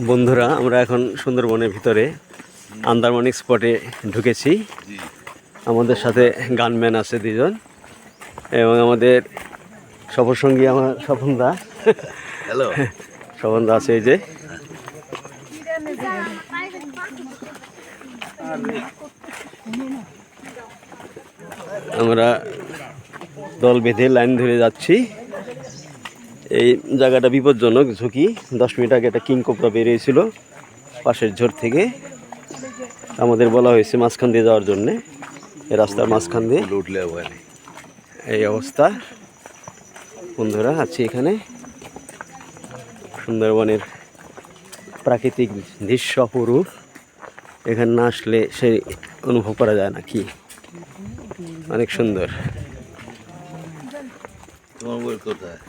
বন্ধুরা, আমরা এখন সুন্দরবনের ভিতরে আন্দারমণিক স্পটে ঢুকেছি। আমাদের সাথে গানম্যান আছে দুজন এবং আমাদের সফরসঙ্গী আমার স্বপনদা। হ্যালো, স্বপনদা আছে এই যে। আমরা দল বেঁধে লাইন ধরে যাচ্ছি। এই জায়গাটা বিপজ্জনক, ঝুঁকি। 10 মিনিট আগে একটা কিং কোবরা বেরিয়েছিল পাশের ঝোড় থেকে। আমাদের বলা হয়েছে মাঝখান দিয়ে যাওয়ার জন্যে, এই রাস্তার মাঝখান দিয়ে। উঠলে এই অবস্থা বন্ধুরা, আছি এখানে। সুন্দরবনের প্রাকৃতিক দৃশ্য অপরূপ, এখানে না আসলে সেই অনুভব করা যায় না। কি অনেক সুন্দর। তোমার বই কোথায়?